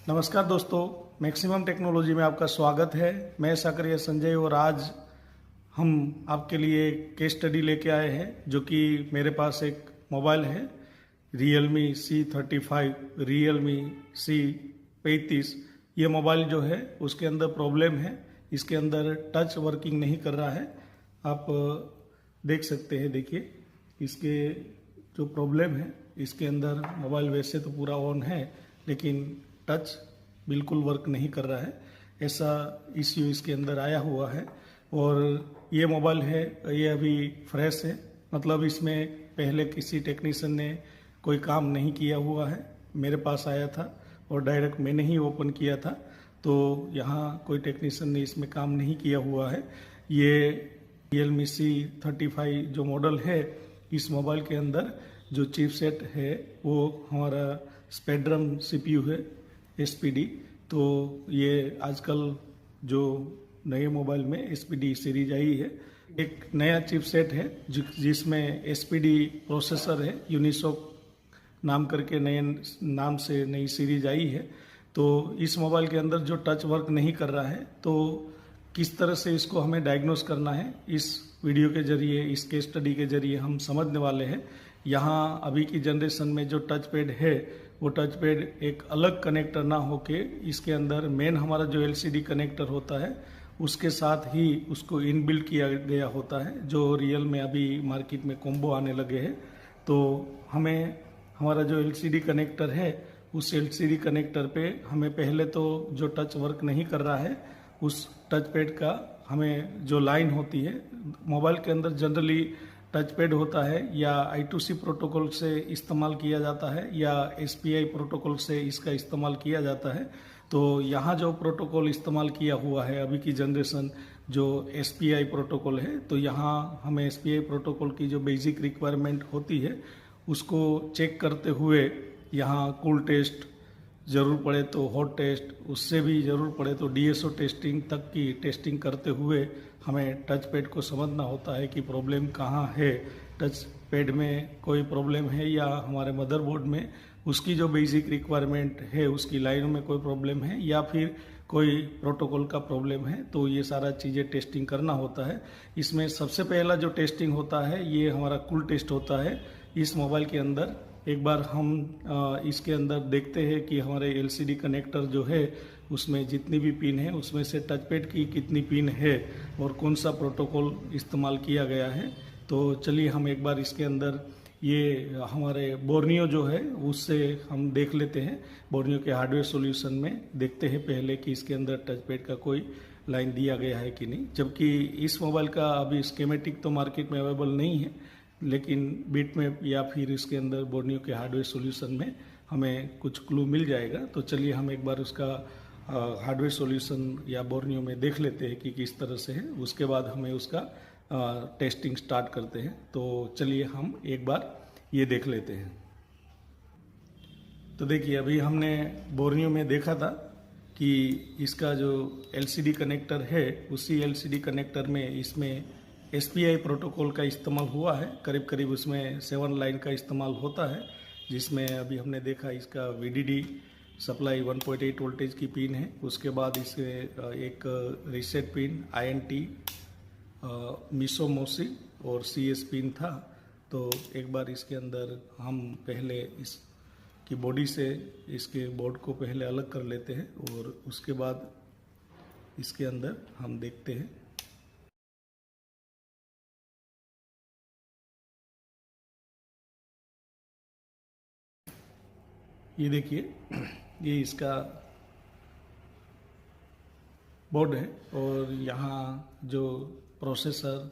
नमस्कार दोस्तों, maximum technology में आपका स्वागत है। मैं साकरिया संजय और आज हम आपके लिए केस स्टडी लेके आए हैं जो कि मेरे पास एक मोबाइल है Realme C35, Realme C35। ये मोबाइल जो है उसके अंदर प्रॉब्लम है, इसके अंदर टच वर्किंग नहीं कर रहा है। आप देख सकते हैं, देखिए इसके जो प्रॉब्लम है, इसके अंदर मोबाइल वैसे तो पूरा ऑन है लेकिन टच बिल्कुल वर्क नहीं कर रहा है। ऐसा इश्यू इसके अंदर आया हुआ है। और ये मोबाइल है, ये अभी फ्रेश है, मतलब इसमें पहले किसी टेक्नीशियन ने कोई काम नहीं किया हुआ है। मेरे पास आया था और डायरेक्ट मैंने ही ओपन किया था, तो यहाँ कोई टेक्नीशियन ने इसमें काम नहीं किया हुआ है। ये Realme C35 जो मॉडल है, इस मोबाइल के अंदर जो चिपसेट है वो हमारा स्पेक्ट्रम CPU है, SPD। तो ये आजकल जो नए मोबाइल में SPD सीरीज आई है, एक नया चिपसेट है जिसमें SPD प्रोसेसर है, यूनिसॉक नाम करके नए नाम से नई सीरीज आई है। तो इस मोबाइल के अंदर जो टच वर्क नहीं कर रहा है, तो किस तरह से इसको हमें डायग्नोस करना है, इस वीडियो के जरिए, इस केस स्टडी के जरिए हम समझने वाले हैं। यहाँ अभी की जनरेशन में जो टच पैड है, वो टच पैड एक अलग कनेक्टर ना होके इसके अंदर मेन हमारा जो LCD कनेक्टर होता है उसके साथ ही उसको इनबिल्ट किया गया होता है, जो रियल में अभी मार्केट में कॉम्बो आने लगे हैं। तो हमें हमारा जो LCD कनेक्टर है, उस LCD कनेक्टर पे हमें पहले तो जो टच वर्क नहीं कर रहा है उस टच पैड का हमें जो लाइन होती है, मोबाइल के अंदर जनरली टच पैड होता है या I2C प्रोटोकॉल से इस्तेमाल किया जाता है या SPI प्रोटोकॉल से इसका इस्तेमाल किया जाता है। तो यहाँ जो प्रोटोकॉल इस्तेमाल किया हुआ है अभी की जनरेशन, जो SPI प्रोटोकॉल है, तो यहाँ हमें SPI प्रोटोकॉल की जो बेसिक रिक्वायरमेंट होती है उसको चेक करते हुए यहाँ कूल टेस्ट, ज़रूर पड़े तो हॉट टेस्ट, उससे भी ज़रूर पड़े तो DSO टेस्टिंग तक की टेस्टिंग करते हुए हमें टच पैड को समझना होता है कि प्रॉब्लम कहाँ है। टच पैड में कोई प्रॉब्लम है या हमारे मदरबोर्ड में उसकी जो बेसिक रिक्वायरमेंट है उसकी लाइनों में कोई प्रॉब्लम है या फिर कोई प्रोटोकॉल का प्रॉब्लम है, तो ये सारा चीज़ें टेस्टिंग करना होता है। इसमें सबसे पहला जो टेस्टिंग होता है ये हमारा कूल टेस्ट होता है। इस मोबाइल के अंदर एक बार हम इसके अंदर देखते हैं कि हमारे LCD कनेक्टर जो है उसमें जितनी भी पिन है उसमें से टच पैड की कितनी पिन है और कौन सा प्रोटोकॉल इस्तेमाल किया गया है। तो चलिए हम एक बार इसके अंदर ये हमारे बोर्नियो जो है उससे हम देख लेते हैं। बोर्नियो के हार्डवेयर सॉल्यूशन में देखते हैं पहले कि इसके अंदर टच पैड का कोई लाइन दिया गया है कि नहीं, जबकि इस मोबाइल का अभी स्कीमेटिक तो मार्केट में अवेलेबल नहीं है, लेकिन बीट में या फिर इसके अंदर बोर्नियो के हार्डवेयर सॉल्यूशन में हमें कुछ क्लू मिल जाएगा। तो चलिए हम एक बार उसका हार्डवेयर सॉल्यूशन या बोर्नियो में देख लेते हैं कि किस तरह से है, उसके बाद हमें उसका टेस्टिंग स्टार्ट करते हैं। तो चलिए हम एक बार ये देख लेते हैं। तो देखिए अभी हमने बोर्नियो में देखा था कि इसका जो LCD कनेक्टर है, उसी LCD कनेक्टर में इसमें SPI प्रोटोकॉल का इस्तेमाल हुआ है। करीब करीब उसमें 7 लाइन का इस्तेमाल होता है, जिसमें अभी हमने देखा इसका VDD सप्लाई 1.8 वोल्टेज की पिन है। उसके बाद इसे एक रीसेट पिन, INT, मिसो मोसी और CS पिन था। तो एक बार इसके अंदर हम पहले इसकी बॉडी से इसके बोर्ड को पहले अलग कर लेते हैं और उसके बाद इसके अंदर हम देखते हैं। ये देखिए, ये इसका बोर्ड है और यहाँ जो प्रोसेसर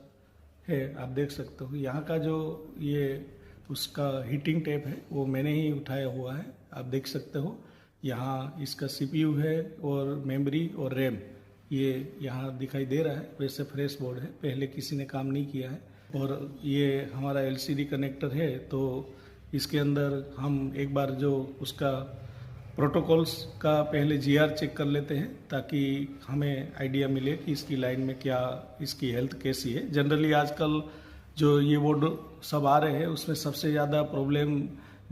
है आप देख सकते हो। यहाँ का जो ये उसका हीटिंग टैप है वो मैंने ही उठाया हुआ है, आप देख सकते हो। यहाँ इसका CPU है और मेमोरी और रैम ये यहाँ दिखाई दे रहा है। वैसे फ्रेश बोर्ड है, पहले किसी ने काम नहीं किया है। और ये हमारा LCD कनेक्टर है, तो इसके अंदर हम एक बार जो उसका प्रोटोकॉल्स का पहले GR चेक कर लेते हैं ताकि हमें आइडिया मिले कि इसकी लाइन में क्या इसकी हेल्थ कैसी है। जनरली आजकल जो ये बोर्ड सब आ रहे हैं उसमें सबसे ज़्यादा प्रॉब्लम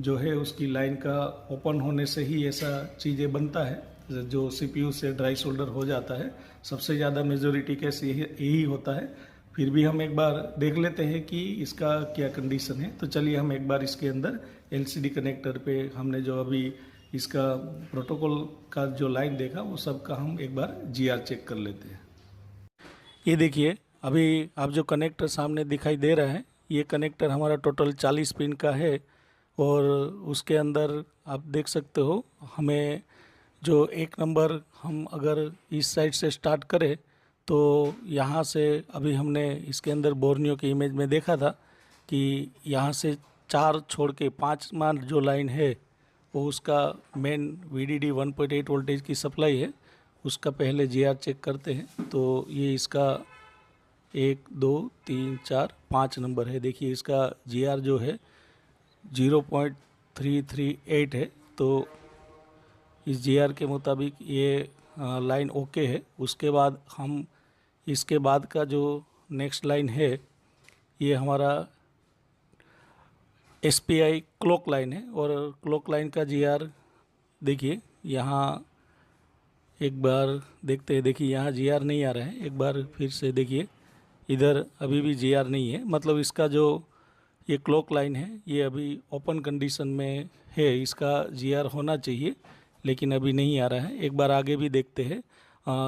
जो है उसकी लाइन का ओपन होने से ही ऐसा चीज़ें बनता है, जो सीपीयू से ड्राई सोल्डर हो जाता है। सबसे ज़्यादा मेजोरिटी केस यही होता है। फिर भी हम एक बार देख लेते हैं कि इसका क्या कंडीशन है। तो चलिए हम एक बार इसके अंदर एलसीडी कनेक्टर पे हमने जो अभी इसका प्रोटोकॉल का जो लाइन देखा वो सब का हम एक बार जीआर चेक कर लेते हैं। ये देखिए, अभी आप जो कनेक्टर सामने दिखाई दे रहा है, ये कनेक्टर हमारा टोटल 40 पिन का है और उसके अंदर आप देख सकते हो हमें जो एक नंबर हम अगर इस साइड से स्टार्ट करें तो यहाँ से अभी हमने इसके अंदर बोर्नियो की इमेज में देखा था कि यहाँ से 4 छोड़ के 5 मान जो लाइन है वो उसका मेन VDD 1.8 वोल्टेज की सप्लाई है, उसका पहले जीआर चेक करते हैं। तो ये इसका 1 2 3 4 5 नंबर है। देखिए इसका जीआर जो है 0.338 है। तो इस जीआर के मुताबिक ये लाइन ओके है। उसके बाद हम इसके बाद का जो नेक्स्ट लाइन है ये हमारा SPI क्लॉक लाइन है और क्लॉक लाइन का जीआर देखिए यहाँ एक बार देखते हैं। देखिए यहाँ जीआर नहीं आ रहा है, एक बार फिर से देखिए, इधर अभी भी जीआर नहीं है। मतलब इसका जो ये क्लॉक लाइन है ये अभी ओपन कंडीशन में है, इसका जीआर होना चाहिए लेकिन अभी नहीं आ रहा है। एक बार आगे भी देखते हैं।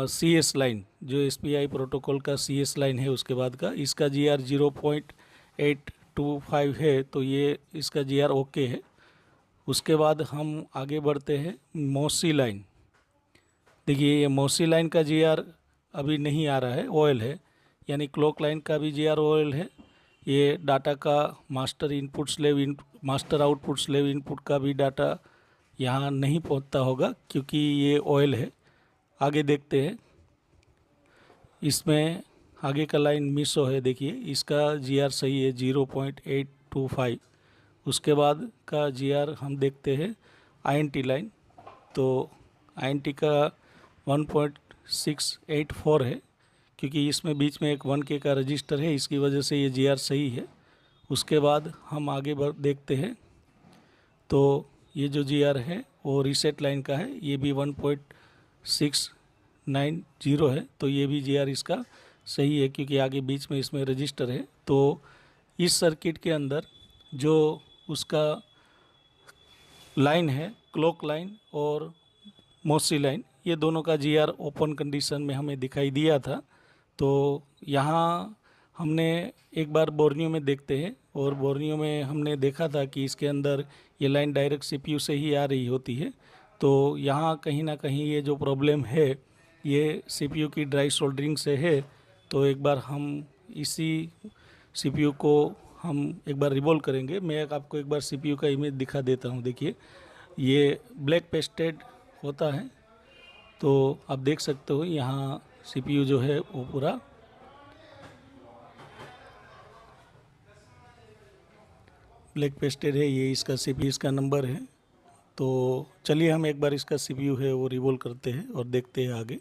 CS लाइन जो SPI प्रोटोकॉल का CS लाइन है उसके बाद का, इसका जीआर 0.825 है। तो ये इसका जीआर ओके है। उसके बाद हम आगे बढ़ते हैं मौसी लाइन। देखिए ये मौसी लाइन का जीआर अभी नहीं आ रहा है, ऑयल है, यानी क्लॉक लाइन का भी जीआर ऑयल है। ये डाटा का मास्टर आउटपुट स्लेव इनपुट का भी डाटा यहाँ नहीं पहुँचता होगा क्योंकि ये ऑयल है। आगे देखते हैं, इसमें आगे का लाइन मिसो है। देखिए इसका जीआर सही है 0.825। उसके बाद का जीआर हम देखते हैं INT लाइन। तो INT का 1.684 है क्योंकि इसमें बीच में एक 1K का रजिस्टर है, इसकी वजह से ये जीआर सही है। उसके बाद हम आगे देखते हैं तो ये जो जीआर है वो रीसेट लाइन का है, ये भी 1.690 है। तो ये भी जीआर इसका सही है क्योंकि आगे बीच में इसमें रजिस्टर है। तो इस सर्किट के अंदर जो उसका लाइन है क्लॉक लाइन और मौसी लाइन, ये दोनों का जीआर ओपन कंडीशन में हमें दिखाई दिया था। तो यहाँ हमने एक बार बोर्नियो में देखते हैं और बोर्नियो में हमने देखा था कि इसके अंदर ये लाइन डायरेक्ट CPU से ही आ रही होती है। तो यहाँ कहीं ना कहीं ये जो प्रॉब्लम है ये CPU की ड्राई सोल्डरिंग से है। तो एक बार हम इसी CPU को हम एक बार रिवॉल्व करेंगे। मैं आपको एक बार CPU का इमेज दिखा देता हूँ। देखिए ये ब्लैक पेस्टेड होता है, तो आप देख सकते हो यहाँ CPU जो है वो पूरा ब्लैक पेस्टेड है। ये इसका CPU इसका नंबर है। तो चलिए हम एक बार इसका CPU है वो रिवॉल्व करते हैं और देखते हैं आगे।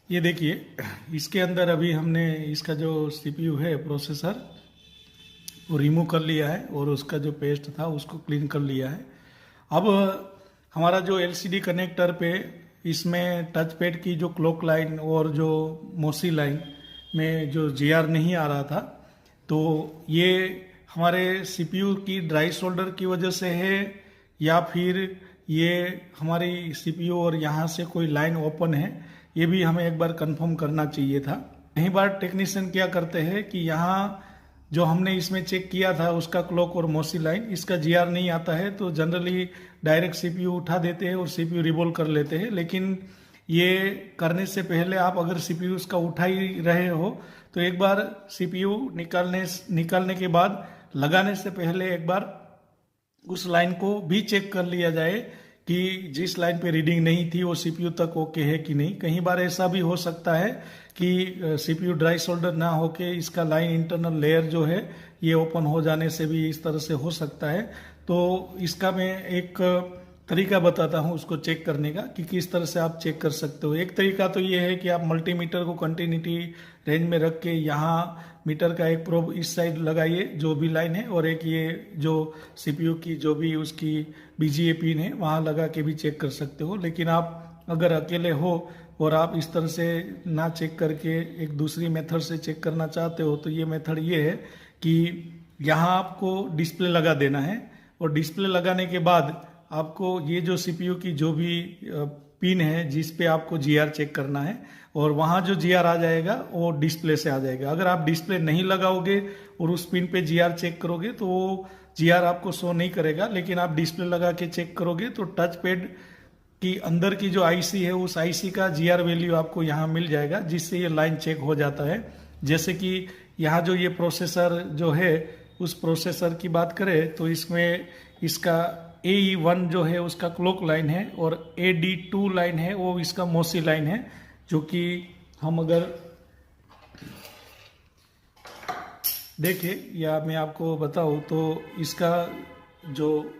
ये देखिए इसके अंदर अभी हमने इसका जो CPU है प्रोसेसर वो रिमूव कर लिया है और उसका जो पेस्ट था उसको क्लीन कर लिया है। अब हमारा जो LCD कनेक्टर पे इसमें टच पैड की जो क्लॉक लाइन और जो मौसी लाइन में जो GR नहीं आ रहा था, तो ये हमारे CPU की ड्राई सोल्डर की वजह से है या फिर ये हमारी CPU और यहाँ से कोई लाइन ओपन है, ये भी हमें एक बार कंफर्म करना चाहिए था। कई बार टेक्नीशियन क्या करते हैं कि यहाँ जो हमने इसमें चेक किया था उसका क्लॉक और मौसी लाइन, इसका GR नहीं आता है तो जनरली डायरेक्ट CPU उठा देते हैं और CPU रिवॉल्व कर लेते हैं। लेकिन ये करने से पहले आप अगर सीपीयू उसका उठा ही रहे हो तो एक बार सीपीयू निकालने के बाद लगाने से पहले एक बार उस लाइन को भी चेक कर लिया जाए कि जिस लाइन पे रीडिंग नहीं थी वो सीपीयू तक ओके है कि नहीं। कई बार ऐसा भी हो सकता है कि सीपीयू ड्राई सोल्डर ना होके इसका लाइन इंटरनल लेयर जो है ये ओपन हो जाने से भी इस तरह से हो सकता है। तो इसका मैं एक तरीका बताता हूँ उसको चेक करने का कि किस तरह से आप चेक कर सकते हो। एक तरीका तो ये है कि आप मल्टीमीटर को कंटिन्यूटी रेंज में रख के यहाँ मीटर का एक प्रोब इस साइड लगाइए जो भी लाइन है, और एक ये जो सीपीयू की जो भी उसकी बीजीए पिन है वहाँ लगा के भी चेक कर सकते हो। लेकिन आप अगर अकेले हो और आप इस तरह से ना चेक करके एक दूसरी मेथड से चेक करना चाहते हो तो ये मेथड ये है कि यहाँ आपको डिस्प्ले लगा देना है, और डिस्प्ले लगाने के बाद आपको ये जो सीपीयू की जो भी पिन है जिस पे आपको जीआर चेक करना है, और वहाँ जो जीआर आ जाएगा वो डिस्प्ले से आ जाएगा। अगर आप डिस्प्ले नहीं लगाओगे और उस पिन पे जीआर चेक करोगे तो वो जीआर आपको शो नहीं करेगा। लेकिन आप डिस्प्ले लगा के चेक करोगे तो टच पैड की अंदर की जो आईसी है उस आईसी का जीआर वैल्यू आपको यहाँ मिल जाएगा, जिससे ये लाइन चेक हो जाता है। जैसे कि यहाँ जो ये प्रोसेसर जो है उस प्रोसेसर की बात करें तो इसमें इसका AE1 जो है उसका क्लॉक लाइन है, और AD2 लाइन है वो इसका मोसी लाइन है। जो कि हम अगर देखें या मैं आपको बताऊं तो इसका जो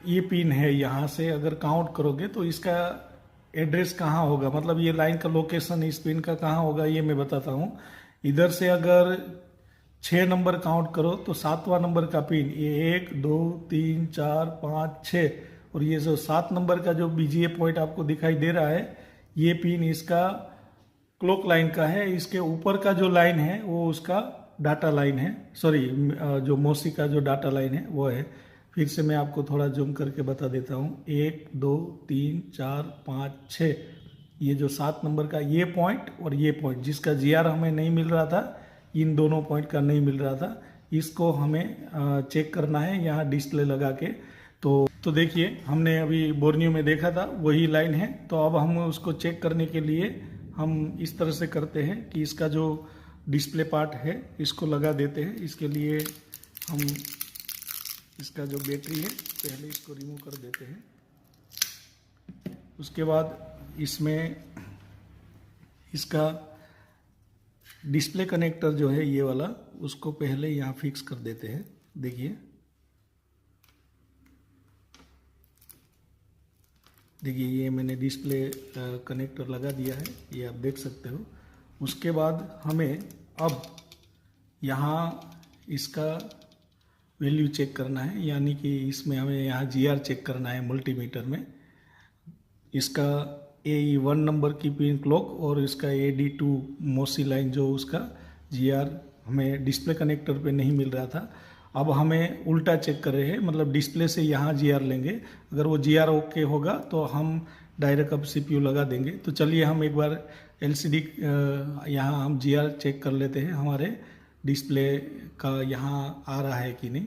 ये पिन है यहाँ से अगर काउंट करोगे तो इसका एड्रेस कहाँ होगा, मतलब ये लाइन का लोकेशन इस पिन का कहाँ होगा ये मैं बताता हूँ। इधर से अगर 6 नंबर काउंट करो तो 7वां नंबर का पिन ये 1 2 3 4 5 6, और ये जो 7 नंबर का जो बीजीए पॉइंट आपको दिखाई दे रहा है ये पिन इसका क्लॉक लाइन का है। इसके ऊपर का जो लाइन है वो उसका डाटा लाइन है, सॉरी जो मोसी का जो डाटा लाइन है वो है। फिर से मैं आपको थोड़ा जूम करके बता देता हूँ। 1 2 3 4 5 6, ये जो 7 नंबर का ये पॉइंट और ये पॉइंट जिसका जीआर हमें नहीं मिल रहा था, इन दोनों पॉइंट का नहीं मिल रहा था, इसको हमें चेक करना है यहाँ डिस्प्ले लगा के। तो देखिए हमने अभी बोर्नियो में देखा था वही लाइन है। तो अब हम उसको चेक करने के लिए हम इस तरह से करते हैं कि इसका जो डिस्प्ले पार्ट है इसको लगा देते हैं। इसके लिए हम इसका जो बैटरी है पहले इसको रिमूव कर देते हैं। उसके बाद इसमें इसका डिस्प्ले कनेक्टर जो है ये वाला उसको पहले यहाँ फिक्स कर देते हैं। देखिए ये मैंने डिस्प्ले कनेक्टर लगा दिया है, ये आप देख सकते हो। उसके बाद हमें अब यहाँ इसका वैल्यू चेक करना है, यानी कि इसमें हमें यहाँ जीआर चेक करना है मल्टीमीटर में। इसका AE1 नंबर की पिन क्लॉक और इसका AD2 मोसी लाइन जो उसका जीआर हमें डिस्प्ले कनेक्टर पे नहीं मिल रहा था। अब हमें उल्टा चेक कर रहे हैं, मतलब डिस्प्ले से यहाँ जीआर लेंगे। अगर वो जीआर ओके होगा तो हम डायरेक्ट अब सीपीयू लगा देंगे। तो चलिए हम एक बार LCD यहाँ हम जीआर चेक कर लेते हैं हमारे डिस्प्ले का यहाँ आ रहा है कि नहीं।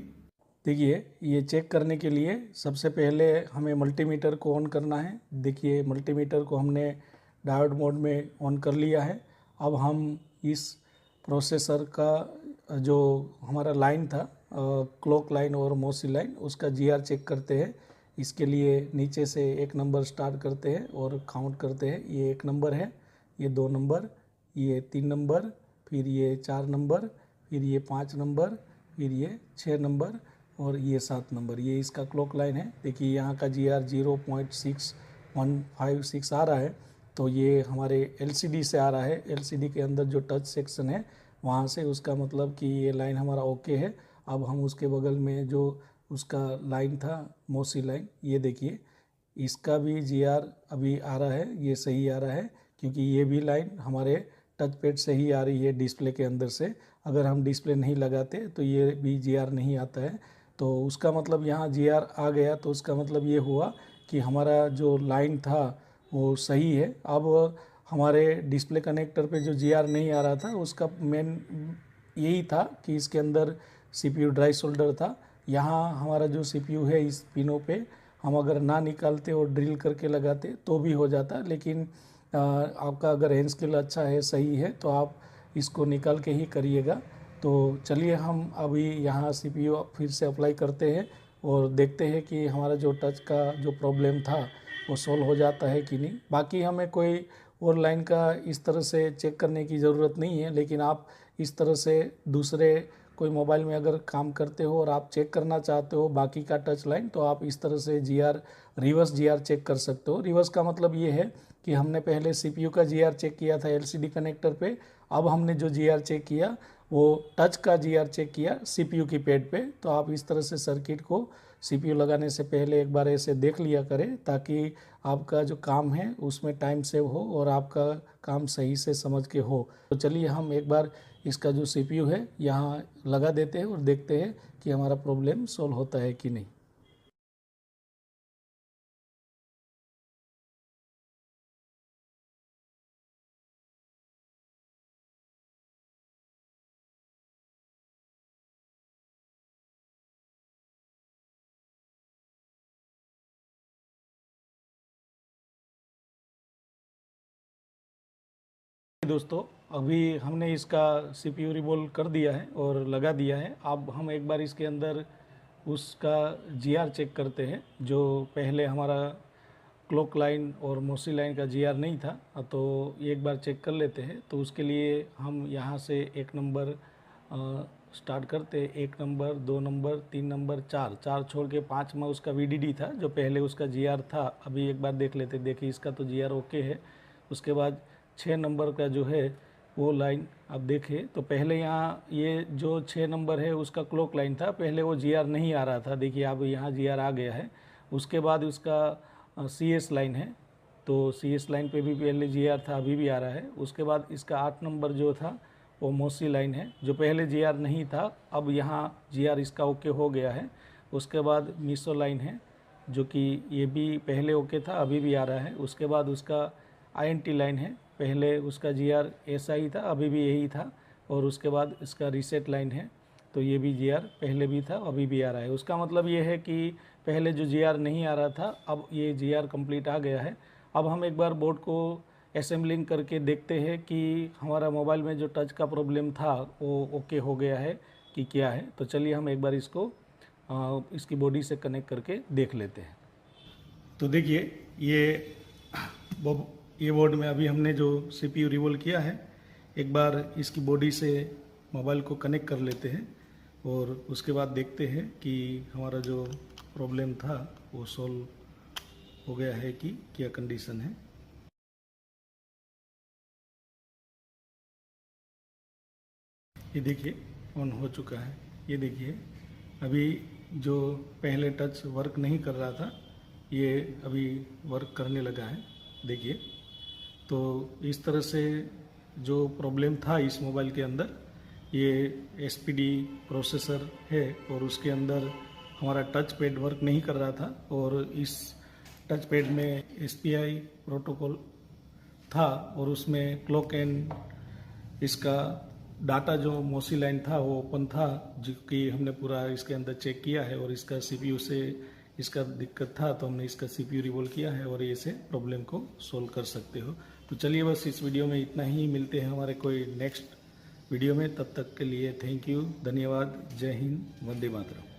देखिए ये चेक करने के लिए सबसे पहले हमें मल्टीमीटर को ऑन करना है। देखिए मल्टीमीटर को हमने डायोड मोड में ऑन कर लिया है। अब हम इस प्रोसेसर का जो हमारा लाइन था क्लॉक लाइन और मोसी लाइन उसका जीआर चेक करते हैं। इसके लिए नीचे से 1 नंबर स्टार्ट करते हैं और काउंट करते हैं। ये 1 नंबर है, ये 2 नंबर, ये 3 नंबर, फिर ये 4 नंबर, फिर ये 5 नंबर, फिर ये 6 नंबर और ये 7 नंबर। ये इसका क्लॉक लाइन है। देखिए यहाँ का जीआर 0.6156 आ रहा है। तो ये हमारे LCD से आ रहा है। LCD के अंदर जो टच सेक्शन है वहाँ से, उसका मतलब कि ये लाइन हमारा ओके है। अब हम उसके बगल में जो उसका लाइन था मोसी लाइन, ये देखिए इसका भी जीआर अभी आ रहा है, ये सही आ रहा है क्योंकि ये भी लाइन हमारे टच पैड से ही आ रही है डिस्प्ले के अंदर से। अगर हम डिस्प्ले नहीं लगाते तो ये भी जीआर नहीं आता है। तो उसका मतलब यहाँ जीआर आ गया, तो उसका मतलब ये हुआ कि हमारा जो लाइन था वो सही है। अब हमारे डिस्प्ले कनेक्टर पे जो जीआर नहीं आ रहा था उसका मेन यही था कि इसके अंदर CPU ड्राई सोल्डर था। यहाँ हमारा जो CPU है इस पिनों पे हम अगर ना निकालते और ड्रिल करके लगाते तो भी हो जाता, लेकिन आपका अगर हैंड स्किल अच्छा है, सही है, तो आप इसको निकाल के ही करिएगा। तो चलिए हम अभी यहाँ CPU फिर से अप्लाई करते हैं और देखते हैं कि हमारा जो टच का जो प्रॉब्लम था वो सॉल्व हो जाता है कि नहीं। बाकी हमें कोई और लाइन का इस तरह से चेक करने की ज़रूरत नहीं है, लेकिन आप इस तरह से दूसरे कोई मोबाइल में अगर काम करते हो और आप चेक करना चाहते हो बाकी का टच लाइन, तो आप इस तरह से रिवर्स GR चेक कर सकते हो। रिवर्स का मतलब ये है कि हमने पहले CPU का GR चेक किया था LCD कनेक्टर पे, अब हमने जो GR चेक किया वो टच का GR चेक किया CPU की पैड पे। तो आप इस तरह से सर्किट को CPU लगाने से पहले एक बार ऐसे देख लिया करें, ताकि आपका जो काम है उसमें टाइम सेव हो और आपका काम सही से समझ के हो। तो चलिए हम एक बार इसका जो CPU है यहाँ लगा देते हैं और देखते हैं कि हमारा प्रॉब्लम सॉल्व होता है कि नहीं। दोस्तों, अभी हमने इसका CPU रिवॉल्व कर दिया है और लगा दिया है। अब हम एक बार इसके अंदर उसका GR चेक करते हैं। जो पहले हमारा क्लॉक लाइन और मोसी लाइन का GR नहीं था, तो एक बार चेक कर लेते हैं। तो उसके लिए हम यहाँ से 1 नंबर स्टार्ट करते, 1 नंबर, 2 नंबर, 3 नंबर, 4 छोड़ के 5 में उसका VDD था जो पहले उसका GR था। अभी एक बार देख लेते, देखिए इसका तो GR ओके है। उसके बाद 6 नंबर का जो है वो लाइन आप देखें तो पहले यहाँ ये जो 6 नंबर है उसका क्लॉक लाइन था, पहले वो GR नहीं आ रहा था। देखिए अब यहाँ GR आ गया है। उसके बाद उसका CS लाइन है, तो CS लाइन पे भी पहले GR था, अभी भी आ रहा है। उसके बाद इसका 8 नंबर जो था वो मोसी लाइन है, जो पहले GR नहीं था, अब यहाँ GR इसका ओके हो गया है। उसके बाद मीसो लाइन है, जो कि ये भी पहले ओके था, अभी भी आ रहा है। उसके बाद उसका INT लाइन है, पहले उसका GR ऐसा ही था, अभी भी यही था। और उसके बाद इसका रीसेट लाइन है, तो ये भी GR पहले भी था, अभी भी आ रहा है। उसका मतलब ये है कि पहले जो GR नहीं आ रहा था, अब ये GR कंप्लीट आ गया है। अब हम एक बार बोर्ड को असेंबलिंग करके देखते हैं कि हमारा मोबाइल में जो टच का प्रॉब्लम था वो ओके हो गया है कि क्या है। तो चलिए हम एक बार इसको इसकी बॉडी से कनेक्ट करके देख लेते हैं। तो देखिए ये बोर्ड में अभी हमने जो CPU रिवॉल्व किया है, एक बार इसकी बॉडी से मोबाइल को कनेक्ट कर लेते हैं और उसके बाद देखते हैं कि हमारा जो प्रॉब्लम था वो सॉल्व हो गया है कि क्या कंडीशन है। ये देखिए ऑन हो चुका है। ये देखिए अभी जो पहले टच वर्क नहीं कर रहा था, ये अभी वर्क करने लगा है। देखिए, तो इस तरह से जो प्रॉब्लम था इस मोबाइल के अंदर, ये SPD प्रोसेसर है और उसके अंदर हमारा टच पैड वर्क नहीं कर रहा था और इस टच पैड में SPI प्रोटोकॉल था और उसमें क्लॉक एंड इसका डाटा जो मोसी लाइन था वो ओपन था, जो कि हमने पूरा इसके अंदर चेक किया है। और इसका CPU से इसका दिक्कत था, तो हमने इसका CPU रिवॉल्व किया है और ऐसे प्रॉब्लम को सोल्व कर सकते हो। तो चलिए बस इस वीडियो में इतना ही, मिलते हैं हमारे कोई नेक्स्ट वीडियो में। तब तक के लिए थैंक यू, धन्यवाद, जय हिंद, वंदे मातरम।